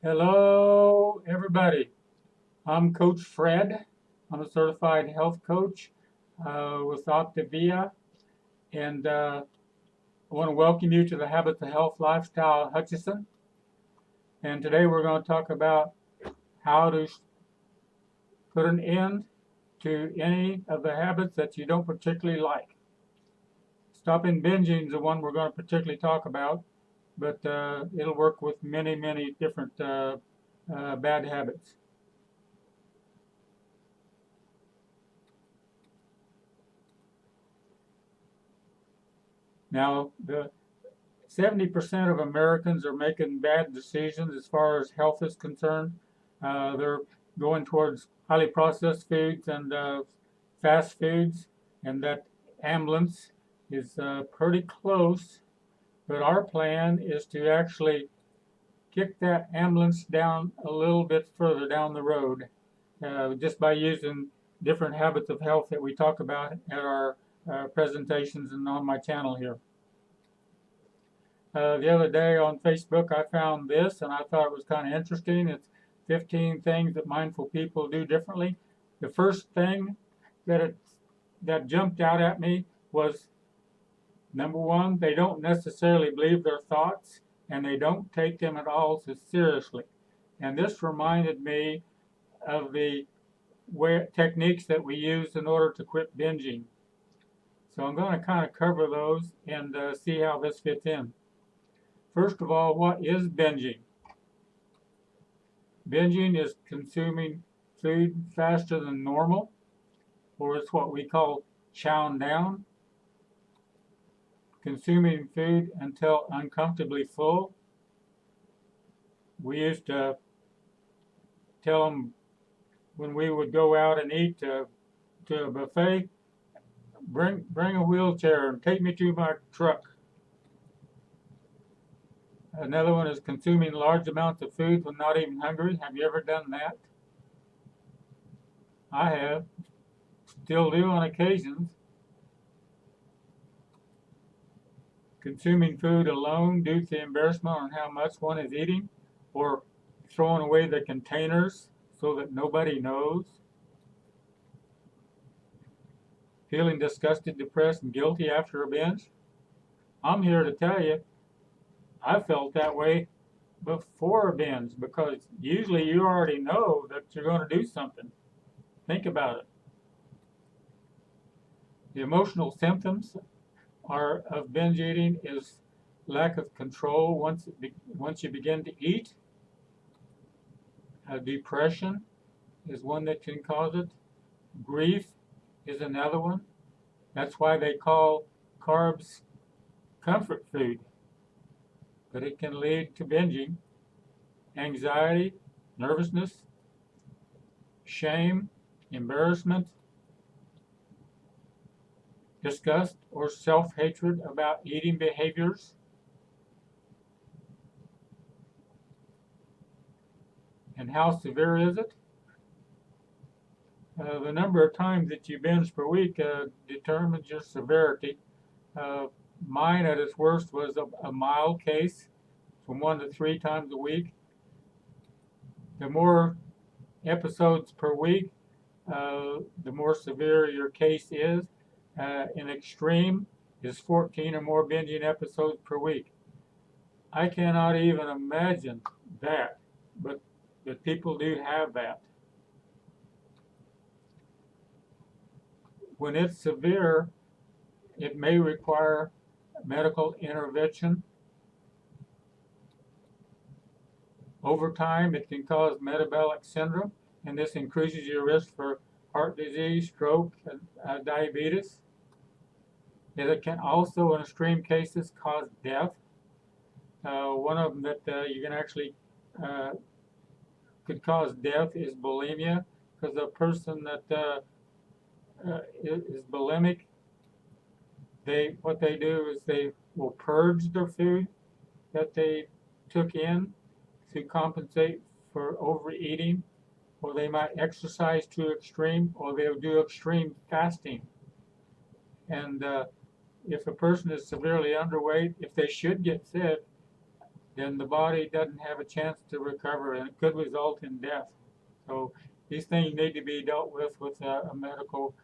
Hello, everybody. I'm Coach Fred. I'm a certified health coach with Optavia, and I want to welcome you to the Habits of Health Lifestyle Hutchinson. And today we're going to talk about how to put an end to any of the habits that you don't particularly like. Stopping binging is the one we're going to particularly talk about, but it'll work with many, many different bad habits. Now, the 70% of Americans are making bad decisions as far as health is concerned. They're going towards highly processed foods and fast foods, and that ambulance is pretty close. But our plan is to actually kick that ambulance down a little bit further down the road just by using different habits of health that we talk about at our presentations and on my channel here. The other day on Facebook, I found this and I thought it was kind of interesting. It's 15 things that mindful people do differently. The first thing that jumped out at me was number one, they don't necessarily believe their thoughts and they don't take them at all so seriously. And this reminded me of the techniques that we use in order to quit binging. So I'm going to kind of cover those and see how this fits in. First of all, what is binging? Binging is consuming food faster than normal, or it's what we call chowing down. Consuming food until uncomfortably full. We used to tell them when we would go out and eat to a buffet, bring a wheelchair and take me to my truck. Another one is consuming large amounts of food when not even hungry. Have you ever done that? I have. Still do on occasions. Consuming food alone due to embarrassment on how much one is eating, or throwing away the containers so that nobody knows. Feeling disgusted, depressed, and guilty after a binge. I'm here to tell you, I felt that way before a binge because usually you already know that you're going to do something. Think about it. The emotional symptoms of binge eating is lack of control once you begin to eat. Depression is one that can cause it. Grief is another one. That's why they call carbs comfort food. But it can lead to binging. Anxiety, nervousness, shame, embarrassment, disgust or self-hatred about eating behaviors. And how severe is it? The number of times that you binge per week determines your severity. Mine at its worst was a mild case, from 1 to 3 times a week. The more episodes per week, the more severe your case is. An extreme is 14 or more binging episodes per week. I cannot even imagine that, but people do have that. When it's severe, it may require medical intervention. Over time, it can cause metabolic syndrome, and this increases your risk for heart disease, stroke, and diabetes. It can also, in extreme cases, cause death. One of them that you can actually could cause death is bulimia, because a person that is bulimic, what they do is they will purge their food that they took in to compensate for overeating, or they might exercise to extreme, or they'll do extreme fasting. And if a person is severely underweight, if they should get sick, then the body doesn't have a chance to recover, and it could result in death. So these things need to be dealt with a medical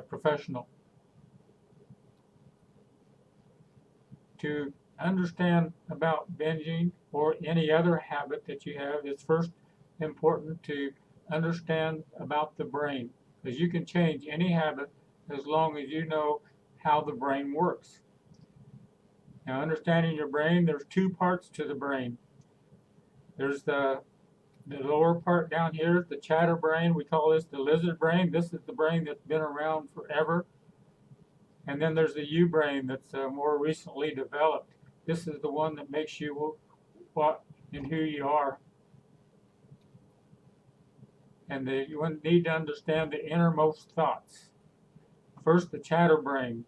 professional. To understand about binging or any other habit that you have, it's first important to understand about the brain, because you can change any habit as long as you know how the brain works. Now, understanding your brain, there's two parts to the brain. There's the lower part down here, the chatter brain. We call this the lizard brain. This is the brain that's been around forever. And then there's the U brain that's more recently developed. This is the one that makes you what and who you are. And you need to understand the innermost thoughts. First, the chatter brain.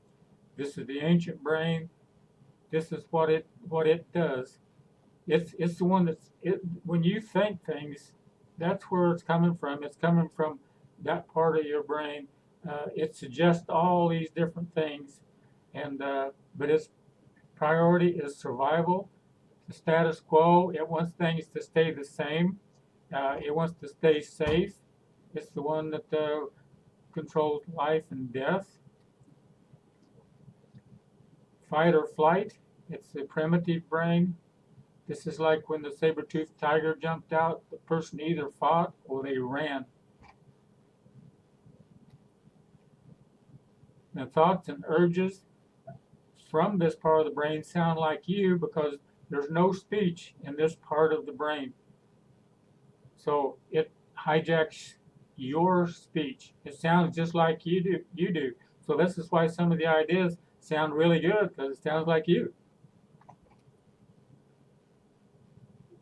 This is the ancient brain. This is what it does. It's the one that's when you think things, that's where it's coming from. It's coming from that part of your brain. It suggests all these different things, and but its priority is survival, the status quo. It wants things to stay the same. It wants to stay safe. It's the one that controls life and death. Fight or flight, it's the primitive brain. This is like when the saber-toothed tiger jumped out, the person either fought or they ran. The thoughts and urges from this part of the brain sound like you because there's no speech in this part of the brain. So it hijacks your speech. It sounds just like you do. So this is why some of the ideas sound really good, because it sounds like you.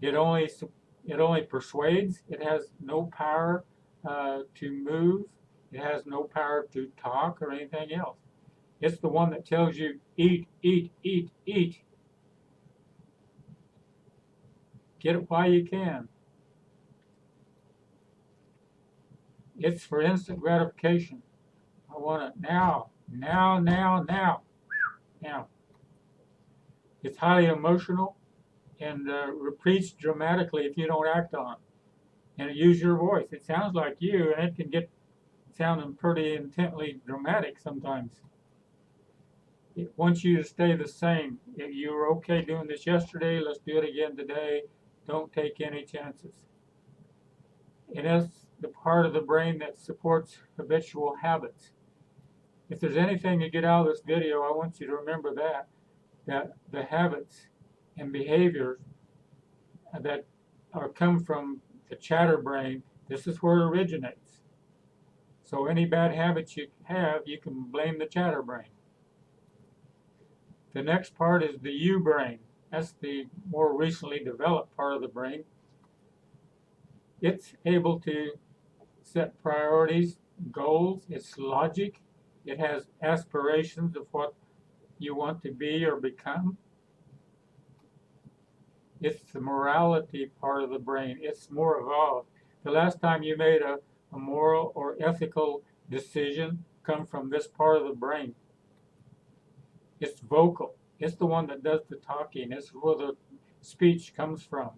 It only persuades. It has no power to move. It has no power to talk or anything else. It's the one that tells you, eat, eat, eat, eat. Get it while you can. It's for instant gratification. I want it now, now, now, now, now. It's highly emotional and repeats dramatically if you don't act on it. And it uses your voice. It sounds like you, and it can get sounding pretty intently dramatic sometimes. It wants you to stay the same. If you were okay doing this yesterday, let's do it again today. Don't take any chances. It is the part of the brain that supports habitual habits. If there's anything you get out of this video, I want you to remember that the habits and behaviors that come from the chatter brain, this is where it originates. So any bad habits you have, you can blame the chatter brain. The next part is the U brain. That's the more recently developed part of the brain. It's able to set priorities, goals, it's logic. It has aspirations of what you want to be or become. It's the morality part of the brain. It's more evolved. The last time you made a moral or ethical decision come from this part of the brain. It's vocal. It's the one that does the talking. It's where the speech comes from.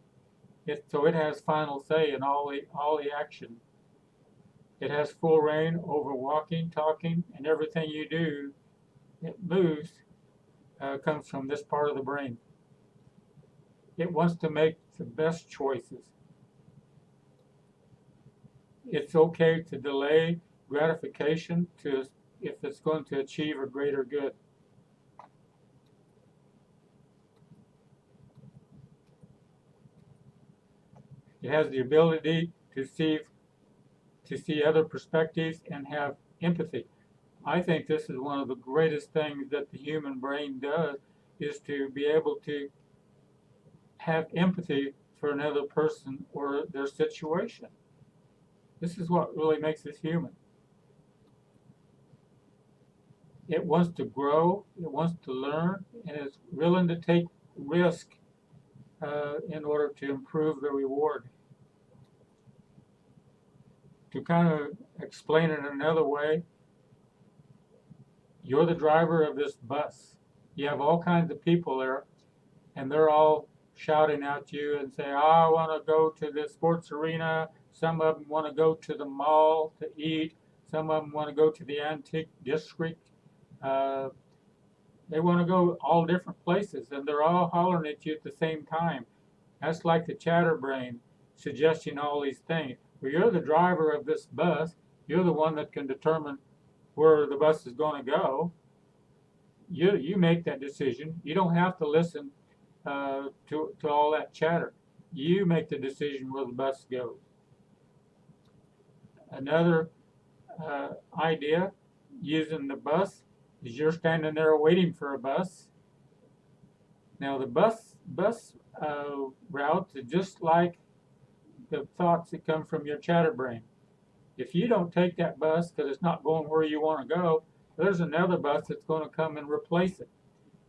So it has final say in all the action. It has full reign over walking, talking, and everything you do. It moves comes from this part of the brain. It wants to make the best choices. It's okay to delay gratification if it's going to achieve a greater good. It has the ability to see other perspectives and have empathy. I think this is one of the greatest things that the human brain does, is to be able to have empathy for another person or their situation. This is what really makes us human. It wants to grow, it wants to learn, and is willing to take risk in order to improve the reward. To kind of explain it another way, you're the driver of this bus. You have all kinds of people there, and they're all shouting at you and say, oh, I want to go to the sports arena. Some of them want to go to the mall to eat. Some of them want to go to the antique district. Uh, they want to go all different places, and they're all hollering at you at the same time. That's like the chatterbrain suggesting all these things. Well, you're the driver of this bus. You're the one that can determine where the bus is going to go. You make that decision. You don't have to listen to all that chatter. You make the decision where the bus goes. Another idea using the bus is you're standing there waiting for a bus. Now the bus routes are just like the thoughts that come from your chatterbrain. If you don't take that bus because it's not going where you want to go, there's another bus that's going to come and replace it.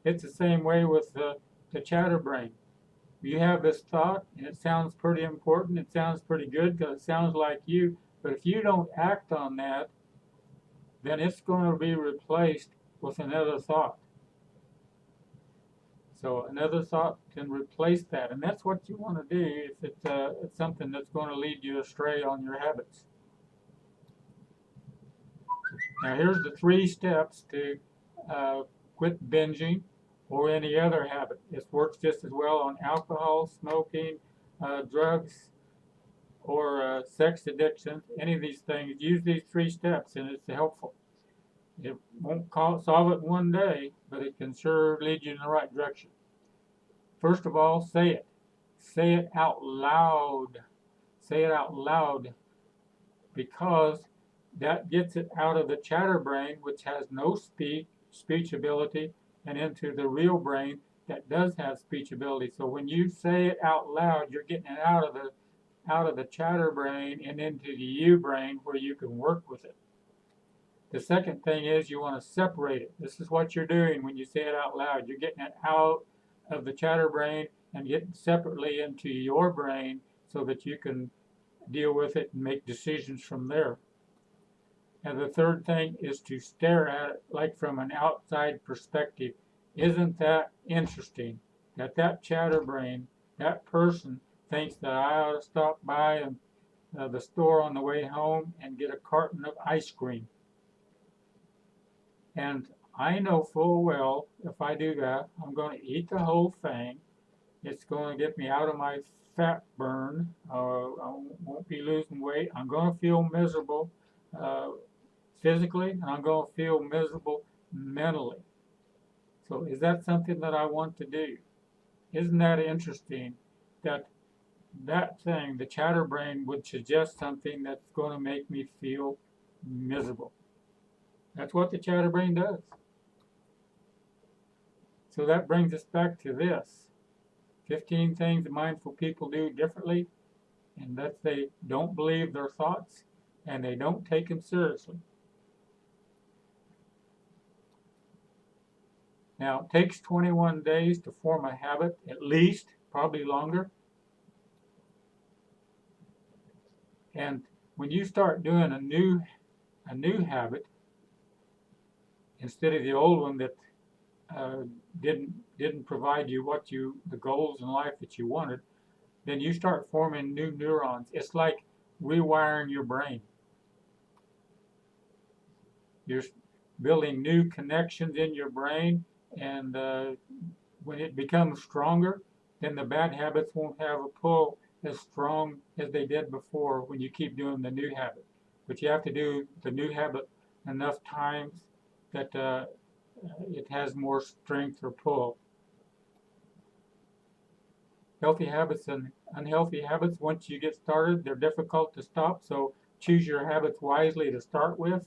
It's the same way with the chatterbrain. You have this thought, and it sounds pretty important. It sounds pretty good because it sounds like you. But if you don't act on that, then it's going to be replaced with another thought. So another thought can replace that, and that's what you want to do if it's something that's going to lead you astray on your habits. Now here's the 3 steps to quit binging or any other habit. It works just as well on alcohol, smoking, drugs, or sex addiction. Any of these things, use these 3 steps, and it's helpful. It won't solve it one day, but it can sure lead you in the right direction. First of all, say it. Say it out loud. Say it out loud, because that gets it out of the chatterbrain, which has no speech ability, and into the real brain that does have speech ability. So when you say it out loud, you're getting it out of the chatterbrain and into the you brain where you can work with it. The second thing is you want to separate it. This is what you're doing when you say it out loud. You're getting it out of the chatterbrain and getting separately into your brain so that you can deal with it and make decisions from there. And the third thing is to stare at it like from an outside perspective. Isn't that interesting that chatterbrain, that person, thinks that I ought to stop by the store on the way home and get a carton of ice cream? And I know full well if I do that, I'm going to eat the whole thing. It's going to get me out of my fat burn. I won't be losing weight. I'm going to feel miserable physically, and I'm going to feel miserable mentally. So is that something that I want to do? Isn't that interesting that thing, the chatterbrain, would suggest something that's going to make me feel miserable? That's what the chatterbrain does. So that brings us back to this. 15 things that mindful people do differently, and that they don't believe their thoughts and they don't take them seriously. Now, it takes 21 days to form a habit, at least, probably longer. And when you start doing a new habit, instead of the old one that didn't provide you the goals in life that you wanted, then you start forming new neurons. It's like rewiring your brain. You're building new connections in your brain, and when it becomes stronger, then the bad habits won't have a pull as strong as they did before when you keep doing the new habit. But you have to do the new habit enough times that it has more strength or pull. Healthy habits and unhealthy habits, once you get started, they're difficult to stop, so choose your habits wisely to start with.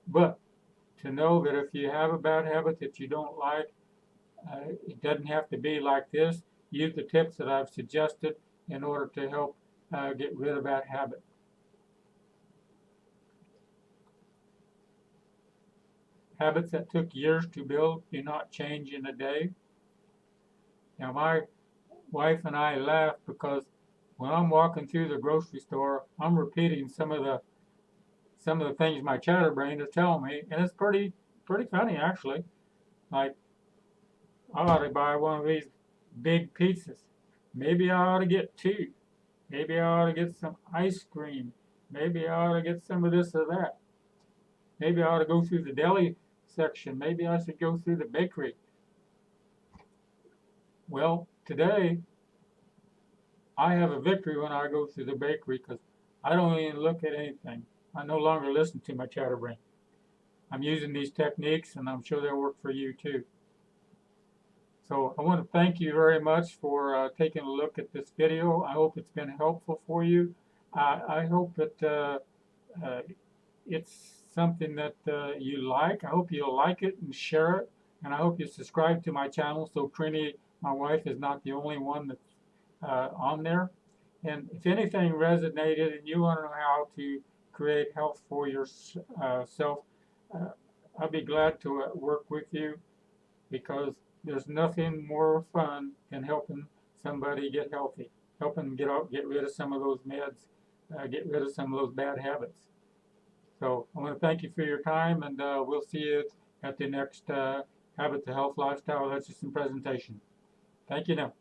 But to know that if you have a bad habit that you don't like, it doesn't have to be like this. Use the tips that I've suggested in order to help get rid of that habit. Habits that took years to build do not change in a day. Now, my wife and I laugh because when I'm walking through the grocery store, I'm repeating some of the things my chatterbrain is telling me, and it's pretty funny actually. Like, I ought to buy one of these big pizzas. Maybe I ought to get two. Maybe I ought to get some ice cream. Maybe I ought to get some of this or that. Maybe I ought to go through the deli section. Maybe I should go through the bakery. Well, today I have a victory when I go through the bakery because I don't even look at anything. I no longer listen to my chatterbrain. I'm using these techniques and I'm sure they'll work for you too. So I want to thank you very much for taking a look at this video. I hope it's been helpful for you. I hope that it's something that you like. I hope you'll like it and share it. And I hope you subscribe to my channel so Trini, my wife, is not the only one that's on there. And if anything resonated and you want to know how to create health for yourself, I'll be glad to work with you, because there's nothing more fun than helping somebody get healthy, helping them get rid of some of those meds, get rid of some of those bad habits. So I want to thank you for your time, and we'll see you at the next Habit to Health Lifestyle Hutchinson presentation. Thank you now.